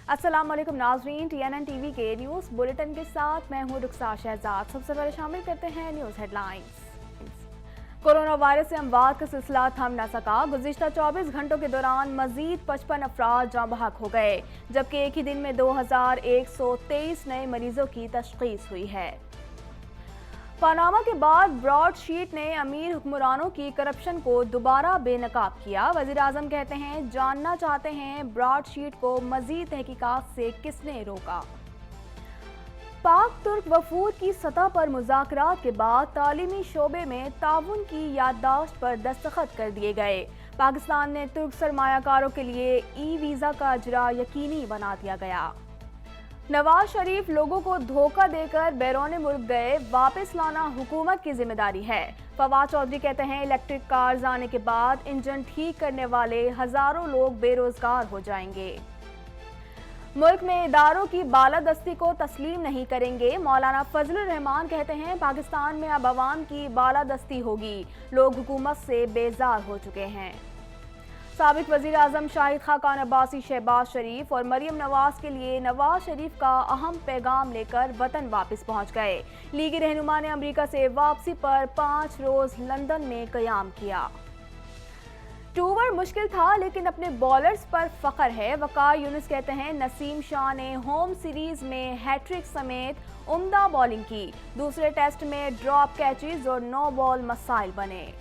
अस्सलाम वालेकुम नाज़रीन, TNN टीवी के न्यूज़ बुलेटिन के साथ मैं हूँ रुखसार शहजाद। सबसे पहले शामिल करते हैं न्यूज़ हेडलाइंस। कोरोना वायरस से अमवात का सिलसिला थम न सका। गुज़िश्ता 24 घंटों के दौरान मजीद 55 अफराद जाँ बहक हो गए, जबकि एक ही दिन में 2123 नए मरीजों की तशख़ीस हुई है। पनामा के बाद ब्रॉडशीट ने अमीर हुक्मरानों की करप्शन को दोबारा बेनकाब किया। वज़ीर आज़म कहते हैं, जानना चाहते हैं ब्रॉडशीट को मज़ीद तहकीकात से किसने रोका। पाक तुर्क वफूद की सतह पर मुज़ाकरात के बाद तालीमी शोबे में ताउन की याददाश्त पर दस्तखत कर दिए गए। पाकिस्तान ने तुर्क सरमायाकारों के लिए ई वीज़ा का इजरा यकीनी बना दिया गया। नवाज शरीफ लोगों को धोखा देकर बैरून मुल्क गए, वापस लाना हुकूमत की जिम्मेदारी है। फवाद चौधरी कहते हैं, इलेक्ट्रिक कार्स आने के बाद इंजन ठीक करने वाले हजारों लोग बेरोजगार हो जाएंगे। मुल्क में इदारों की बालादस्ती को तस्लीम नहीं करेंगे। मौलाना फजलुर रहमान कहते हैं, पाकिस्तान में अब अवाम की बालादस्ती होगी, लोग हुकूमत से बेजार हो चुके हैं। साबिक वज़ीर आज़म शाहिद खाकान अब्बासी शहबाज शरीफ और मरियम नवाज के लिए नवाज शरीफ का अहम पैगाम लेकर वतन वापस पहुंच गए। लीगी रहनुमा ने अमेरिका से वापसी पर 5 रोज लंदन में क़याम किया। टूवर मुश्किल था लेकिन अपने बॉलर्स पर फख्र है। वकार यूनुस कहते हैं, नसीम शाह ने होम सीरीज में हैट्रिक समेत उम्दा बॉलिंग की। दूसरे टेस्ट में ड्रॉप कैचेज और 9 बॉल मसाइल बने।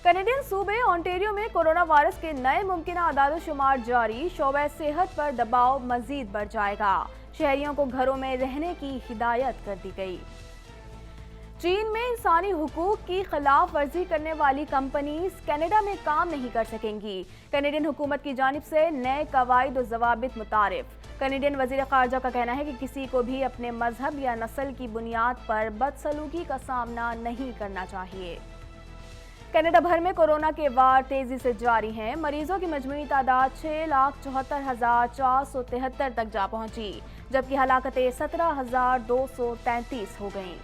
कैनेडियन सूबे ओंटारियो में कोरोना वायरस के नए मुमकिन आदाद-ओ-शुमार जारी। शोबे सेहत पर दबाव मजीद बढ़ जाएगा। शहरियों को घरों में रहने की हिदायत कर दी गई। चीन में इंसानी हुकूक की खिलाफ वर्जी करने वाली कंपनीज कनाडा में काम नहीं कर सकेंगी। कैनेडियन हुकूमत की जानिब से नए कवायद और ज़वाबित मुतारिफ। कैनेडियन वज़ीर ख़ारजा का कहना है कि किसी को भी अपने मजहब या नस्ल की बुनियाद पर बदसलूकी का सामना नहीं करना चाहिए। कनाडा भर में कोरोना के वार तेजी से जारी हैं। मरीजों की मजमूई तादाद 6,74,473 तक जा पहुंची, जबकि हलाकतें 17,233 हो गईं।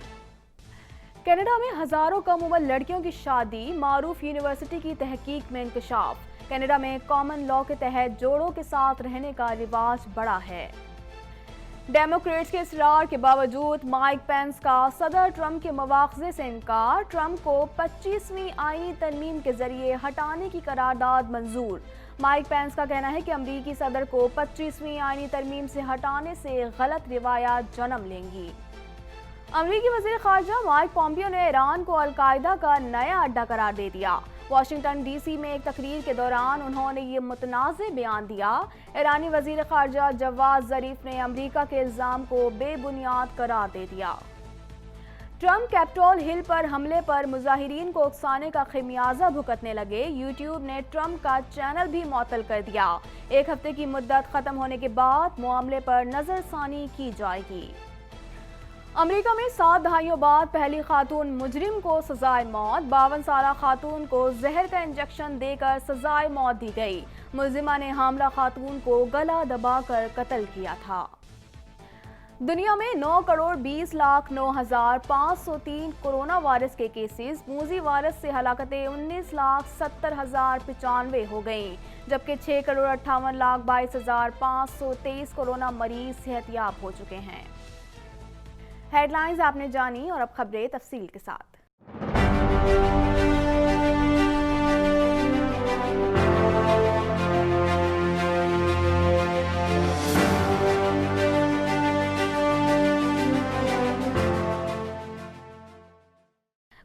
कनाडा में हजारों कम उम्र लड़कियों की शादी, मारूफ यूनिवर्सिटी की तहकीक में इंकशाफ। कनाडा में कॉमन लॉ के तहत जोड़ों के साथ रहने का रिवाज बढ़ा है। डेमोक्रेट्स के इसरार के बावजूद माइक पेंस का सदर ट्रंप के मवाख़ज़े से इनकार। ट्रंप को 25वीं आईनी तरमीम के जरिए हटाने की करारदाद मंजूर। माइक पेंस का कहना है कि अमरीकी सदर को 25वीं आईनी तरमीम से हटाने से गलत रिवायात जन्म लेंगी। अमरीकी वज़ीर ख़ारजा माइक पॉम्पियो ने ईरान को अल-कायदा का नया अड्डा करार दे दिया। वाशिंगटन DC में एक तकरीर के दौरान उन्होंने ये मुतनाज़े बयान दिया। ईरानी वज़ीर ख़ारजा जवाद ज़रीफ ने अमरीका के इल्ज़ाम को बेबुनियाद करार दे दिया। ट्रंप कैपिटोल हिल पर हमले पर मुज़ाहिरीन को उकसाने का खमियाजा भुगतने लगे। यूट्यूब ने ट्रंप का चैनल भी मुअत्तल कर दिया। एक हफ्ते की मुद्दत ख़त्म होने के बाद मामले पर नज़रसानी की जाएगी। अमेरिका में 7 दहाइयों बाद पहली खातून मुजरिम को सजाए मौत। 52 साला खातून को जहर का इंजेक्शन देकर सजाए मौत दी गई। मुलजिमा ने हामला खातून को गला दबाकर कत्ल किया था। दुनिया में 9,20,09,503 कोरोना वायरस के केसेस। मूजी वायरस से हलाकतें 19,70,095 हो गईं, जबकि 6,58,22,523 कोरोना मरीज सेहतयाब हो चुके हैं। हेडलाइंस आपने जानी और अब खबरें तफसील के साथ।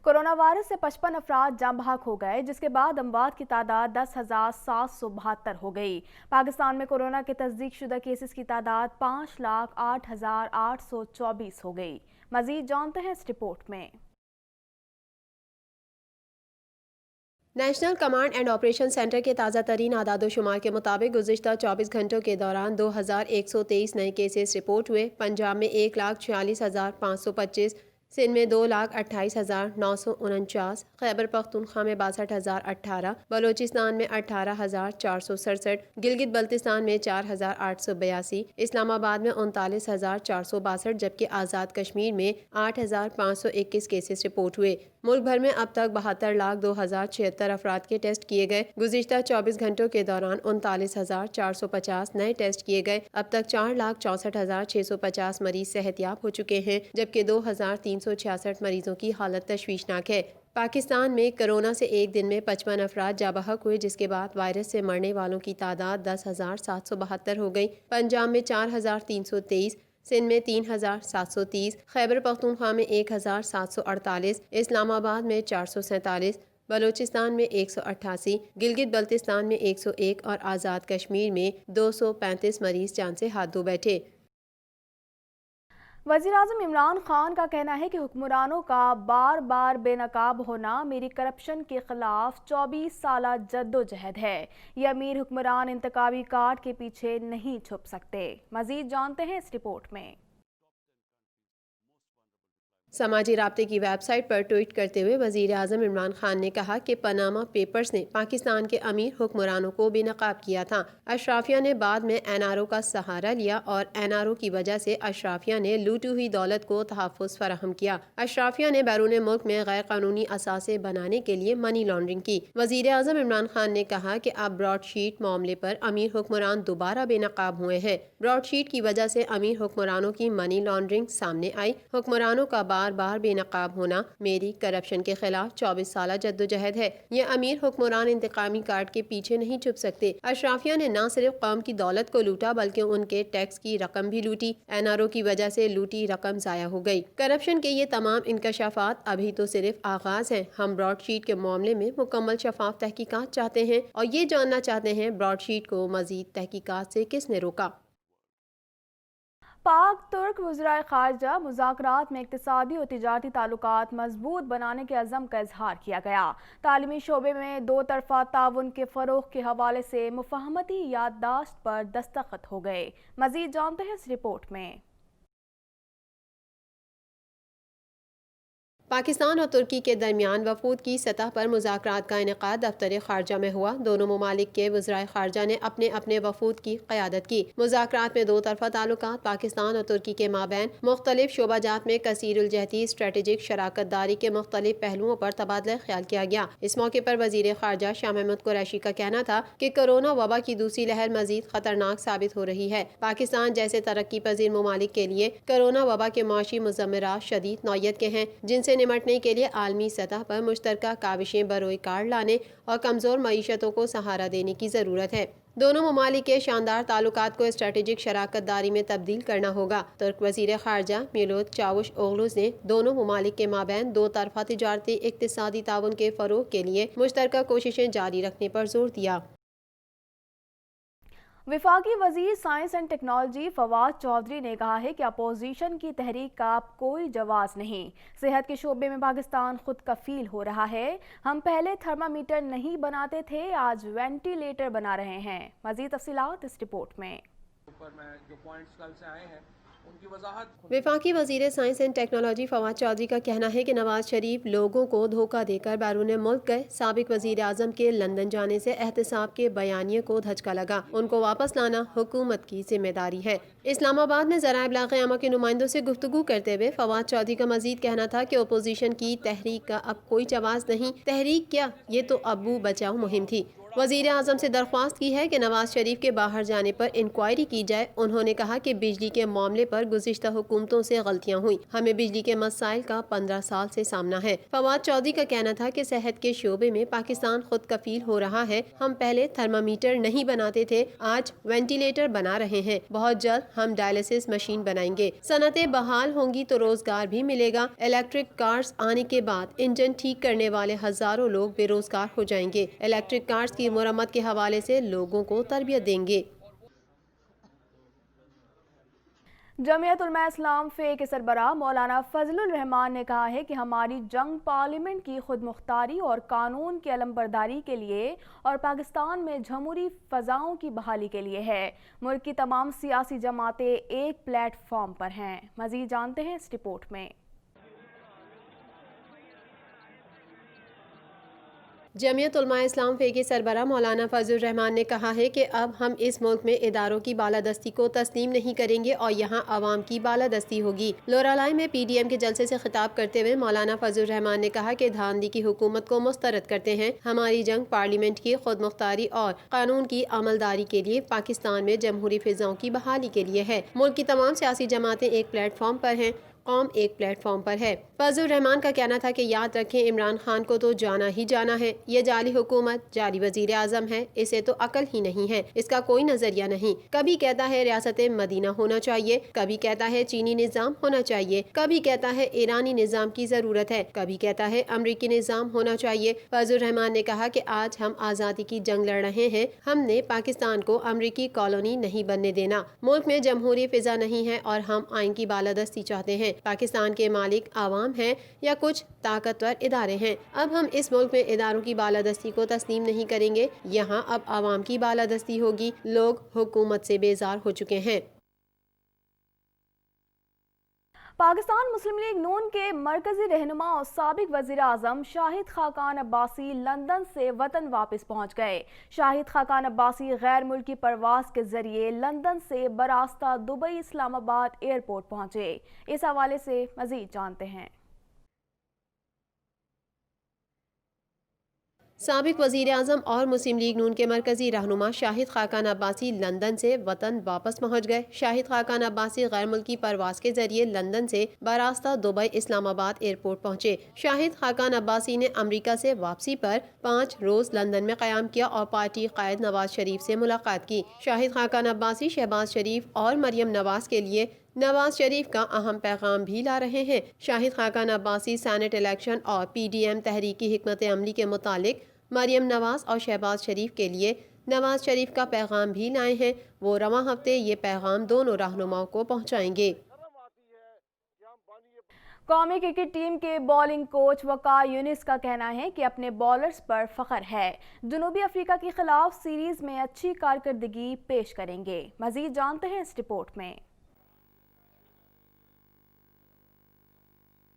कोरोना वायरस से 55 अफराद जाँ बहक हो गए, जिसके बाद अमवात की तादाद 10,772 हो गई। पाकिस्तान में कोरोना के तस्दीक शुदा केसेस की तादाद 5,08,824 हो गई। मजीद जानते हैं इस रिपोर्ट में। National command and operation centre के ताज़ा तरीन आदाद-ओ-शुमार के मुताबिक गुज़िश्ता 24 घंटों के दौरान 2,123 नए केसेस रिपोर्ट हुए। पंजाब में 1,46,525, सिंध में 2,28,949, खैबर पख्तूनख्वा में 62,018, बलोचिस्तान में 18,467, गिलगित बल्तिस्तान में 4,882, इस्लामाबाद में 39,462, जबकि आज़ाद कश्मीर में 8,521 केसेस रिपोर्ट हुए। ملک بھر میں اب تک 72,02,076 افراد کے ٹیسٹ کیے گئے۔ گزشتہ 24 گھنٹوں کے دوران 39,450 نئے ٹیسٹ کیے گئے۔ اب تک 4,64,650 مریض صحت یاب ہو چکے ہیں، جبکہ 2,366 مریضوں کی حالت تشویشناک ہے۔ پاکستان میں کرونا سے ایک دن میں 55 افراد جاں بحق ہوئے، جس کے بعد وائرس سے مرنے والوں کی تعداد 10,772 ہو گئی۔ پنجاب میں 4,323، سندھ میں 3,730، خیبر پختونخوا میں 1,748، اسلام آباد میں 447، بلوچستان میں 188، گلگت بلتستان میں 101 اور آزاد کشمیر میں 235 مریض جان سے ہاتھ دھو بیٹھے۔ وزیراعظم عمران خان کا کہنا ہے کہ حکمرانوں کا بار بار بے نقاب ہونا میری کرپشن کے خلاف 24 سالہ جدوجہد ہے۔ یہ امیر حکمران انتخابی کارڈ کے پیچھے نہیں چھپ سکتے۔ مزید جانتے ہیں اس رپورٹ میں۔ سماجی رابطے کی ویب سائٹ پر ٹویٹ کرتے ہوئے وزیر اعظم عمران خان نے کہا کہ پاناما پیپرز نے پاکستان کے امیر حکمرانوں کو بے نقاب کیا تھا۔ اشرافیہ نے بعد میں این آر او کا سہارا لیا اور این آر او کی وجہ سے اشرافیہ نے لوٹی ہوئی دولت کو تحفظ فراہم کیا۔ اشرافیہ نے بیرون ملک میں غیر قانونی اثاثے بنانے کے لیے منی لانڈرنگ کی۔ وزیر اعظم عمران خان نے کہا کہ اب براڈ شیٹ معاملے پر امیر حکمران دوبارہ بے نقاب ہوئے ہیں۔ براڈ شیٹ کی وجہ سے امیر حکمرانوں کی منی لانڈرنگ سامنے آئی۔ حکمرانوں کا بار بار بے نقاب ہونا میری کرپشن کے خلاف 24 سالہ جدوجہد ہے۔ یہ امیر حکمران انتقامی کارڈ کے پیچھے نہیں چھپ سکتے۔ اشرافیہ نے نہ صرف قوم کی دولت کو لوٹا بلکہ ان کے ٹیکس کی رقم بھی لوٹی۔ این آر او کی وجہ سے لوٹی رقم ضائع ہو گئی۔ کرپشن کے یہ تمام انکشافات ابھی تو صرف آغاز ہیں۔ ہم براڈ شیٹ کے معاملے میں مکمل شفاف تحقیقات چاہتے ہیں اور یہ جاننا چاہتے ہیں براڈ شیٹ کو مزید تحقیقات سے کس نے روکا۔ پاک ترک وزرائے خارجہ مذاکرات میں اقتصادی اور تجارتی تعلقات مضبوط بنانے کے عزم کا اظہار کیا گیا۔ تعلیمی شعبے میں دو طرفہ تعاون کے فروغ کے حوالے سے مفاہمتی یادداشت پر دستخط ہو گئے۔ مزید جانتے ہیں اس رپورٹ میں۔ پاکستان اور ترکی کے درمیان وفود کی سطح پر مذاکرات کا انعقاد دفتر خارجہ میں ہوا۔ دونوں ممالک کے وزرائے خارجہ نے اپنے اپنے وفود کی قیادت کی۔ مذاکرات میں دو طرفہ تعلقات، پاکستان اور ترکی کے مابین مختلف شعبہ جات میں کثیر الجہتی اسٹریٹجک شراکت داری کے مختلف پہلوؤں پر تبادلہ خیال کیا گیا۔ اس موقع پر وزیر خارجہ شاہ محمود قریشی کا کہنا تھا کہ کورونا وبا کی دوسری لہر مزید خطرناک ثابت ہو رہی ہے۔ پاکستان جیسے ترقی پذیر ممالک کے لیے کورونا وبا کے معاشی مضمرات شدید نوعیت کے ہیں، جن سے نمٹنے کے لیے عالمی سطح پر مشترکہ کاوشیں بروئے کار لانے اور کمزور معیشتوں کو سہارا دینے کی ضرورت ہے۔ دونوں ممالک کے شاندار تعلقات کو اسٹریٹجک شراکت داری میں تبدیل کرنا ہوگا۔ ترک وزیر خارجہ میلوت چاوش اوغلوز نے دونوں ممالک کے مابین دو طرفہ تجارتی اقتصادی تعاون کے فروغ کے لیے مشترکہ کوششیں جاری رکھنے پر زور دیا۔ وفاقی وزیر science and technology Fawad Chaudhry نے کہا ہے کہ اپوزیشن کی تحریک کا اب کوئی جواز نہیں۔ صحت کے شعبے میں پاکستان خود کفیل ہو رہا ہے۔ ہم پہلے تھرمامیٹر نہیں بناتے تھے، آج وینٹی لیٹر بنا رہے ہیں۔ مزید تفصیلات اس رپورٹ میں۔ وفاقی وزیر science and technology Fawad Chaudhry کا کہنا ہے کہ نواز شریف لوگوں کو دھوکہ دے کر بیرون ملک گئے۔ سابق وزیر اعظم کے لندن جانے سے احتساب کے بیانیے کو دھچکا لگا، ان کو واپس لانا حکومت کی ذمہ داری ہے۔ اسلام آباد میں ذرائع ابلاغ عامہ کے نمائندوں سے گفتگو کرتے ہوئے فواد چودھری کا مزید کہنا تھا کہ اپوزیشن کی تحریک کا اب کوئی جواز نہیں۔ تحریک کیا، یہ تو ابو بچاؤ مہم تھی۔ وزیر اعظم سے درخواست کی ہے کہ نواز شریف کے باہر جانے پر انکوائری کی جائے۔ انہوں نے کہا کہ بجلی کے معاملے پر گزشتہ حکومتوں سے غلطیاں ہوئیں، ہمیں بجلی کے مسائل کا 15 سال سے سامنا ہے۔ فواد چودھری کا کہنا تھا کہ صحت کے شعبے میں پاکستان خود کفیل ہو رہا ہے۔ ہم پہلے تھرمامیٹر نہیں بناتے تھے، آج وینٹیلیٹر بنا رہے ہیں۔ بہت جلد ہم ڈائلیسس مشین بنائیں گے۔ صنعتیں بحال ہوں گی تو روزگار بھی ملے گا۔ الیکٹرک کارز آنے کے بعد انجن ٹھیک کرنے والے ہزاروں لوگ بے روزگار ہو جائیں گے۔ الیکٹرک کارز کی مرمت کے حوالے سے لوگوں کو تربیت دیں گے۔ جمعیت علماء اسلام فے کے سربراہ مولانا فضل الرحمان نے کہا ہے کہ ہماری جنگ پارلیمنٹ کی خود مختاری اور قانون کی علمبرداری کے لیے اور پاکستان میں جمہوری فضاؤں کی بحالی کے لیے ہے۔ ملک کی تمام سیاسی جماعتیں ایک پلیٹ فارم پر ہیں۔ مزید جانتے ہیں اس رپورٹ میں۔ जमियत उलमा इस्लाम फे के सरबराह मौलाना फजल रहमान ने कहा है कि अब हम इस मुल्क में इदारों की बालादस्ती को तस्लीम नहीं करेंगे और यहाँ आवाम की बालादस्ती होगी। लोरालाई में PDM के जलसे से खिताब करते हुए मौलाना फजल रहमान ने कहा कि धांधली की हुकूमत को मुस्तरद करते हैं। हमारी जंग पार्लियामेंट की खुद मुख्तारी और कानून की अमलदारी के लिए, पाकिस्तान में जमहूरी फिजाओं की बहाली के लिए है। मुल्क की तमाम सियासी जमातें एक प्लेटफॉर्म पर हैं, कौम एक प्लेटफॉर्म पर है। फजल रहमान का कहना था कि याद रखें, इमरान खान को तो जाना ही जाना है। ये जाली हुकूमत, जाली वजीर आजम है, इसे तो अकल ही नहीं है, इसका कोई नजरिया नहीं। कभी कहता है रियासत मदीना होना चाहिए, कभी कहता है चीनी निज़ाम होना चाहिए, कभी कहता है ईरानी निज़ाम की जरूरत है, कभी कहता है अमरीकी निज़ाम होना चाहिए। फजल रहमान ने कहा कि आज हम आज़ादी की जंग लड़ रहे हैं। हमने पाकिस्तान को अमरीकी कॉलोनी नहीं बनने देना। मुल्क में जमहूरी फिजा नहीं है और हम आइन की बालादस्ती चाहते हैं। पाकिस्तान के मालिक आवाम हैं या कुछ ताकतवर इदारे हैं। अब हम इस मुल्क में इदारों की बालादस्ती को तस्लीम नहीं करेंगे। यहाँ अब आवाम की बालादस्ती होगी। लोग हुकूमत से बेजार हो चुके हैं। पाकिस्तान मुस्लिम लीग नून के मरकजी रहनुमा और साबिक वजीर आजम शाहिद खाकान अब्बासी लंदन से वतन वापस पहुंच गए। शाहिद खाकान अब्बासी गैर मुल्की परवाज के जरिए लंदन से बरास्ता दुबई इस्लामाबाद एयरपोर्ट पहुंचे। इस हवाले से मजीद जानते हैं। साबिक वजीर आजम और मुस्लिम लीग नून के मरकजी रहनुमा शाहिद खाकान अब्बासी लंदन से वतन वापस पहुंच गए। शाहिद खाकान अब्बासी गैर मुल्की परवाज के जरिए लंदन से बरास्ता दुबई इस्लामाबाद एयरपोर्ट पहुंचे। शाहिद खाकान अब्बासी ने अमरीका से वापसी पर 5 रोज लंदन में क़याम किया और पार्टी कायद नवाज शरीफ से मुलाकात की। शाहिद खाकान अब्बासी शहबाज शरीफ और मरियम नवाज के लिए नवाज शरीफ का अहम पैगाम भी ला रहे हैं। शाहिद खाकान अब्बासी सेनेट इलेक्शन और PDM तहरीक की हिकमत अमली के मुतालिक मरियम नवाज और शहबाज शरीफ के लिए नवाज शरीफ का पैगाम भी लाए हैं। वो रवां हफ्ते ये पैगाम दोनों रहनुमाओं को पहुंचाएंगे। कौमी क्रिकेट टीम के बॉलिंग कोच वकार यूनिस का कहना है कि अपने बॉलर्स पर फख्र है। जनूबी अफ्रीका के खिलाफ सीरीज में अच्छी कारकर्दगी पेश करेंगे। मजीद जानते हैं इस रिपोर्ट में।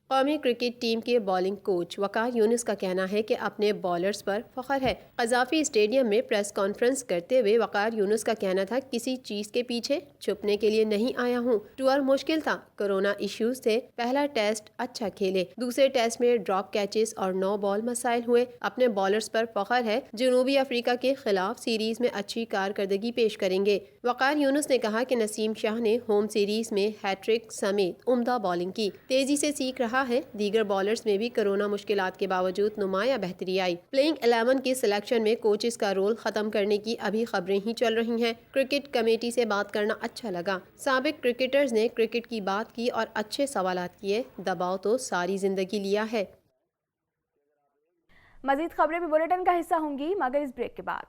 कौमी क्रिकेट टीम के बॉलिंग कोच वकार यूनिस का कहना है कि अपने बॉलर्स पर फख्र है। कज़ाफी स्टेडियम में प्रेस कॉन्फ्रेंस करते हुए वकार यूनिस का कहना था, किसी चीज़ के पीछे छुपने के लिए नहीं आया हूँ। टूर मुश्किल था, कोरोना इश्यूज थे। पहला टेस्ट अच्छा खेले, दूसरे टेस्ट में ड्रॉप कैचेस और 9 बॉल मसाइल हुए। अपने बॉलर्स पर फख्र है। जनूबी अफ्रीका के खिलाफ सीरीज में अच्छी कारकर्दगी पेश करेंगे। वकार यूनिस ने कहा कि नसीम शाह ने होम सीरीज में हैट्रिक समेत उम्दा बॉलिंग की, तेजी से सीख रहा है। दीगर बॉलर्स में भी कोरोना मुश्किलात के बावजूद नुमाया बेहतरी आई। प्लेइंग 11 की सिलेक्शन में कोचेस का रोल खत्म करने की अभी खबरें ही चल रही हैं। क्रिकेट कमेटी से बात करना अच्छा लगा। साबिक क्रिकेटर्स ने क्रिकेट की बात की और अच्छे सवालात किए। दबाव तो सारी जिंदगी लिया है। मजीद खबरें भी बुलेटिन का हिस्सा होंगी मगर इस ब्रेक के बाद।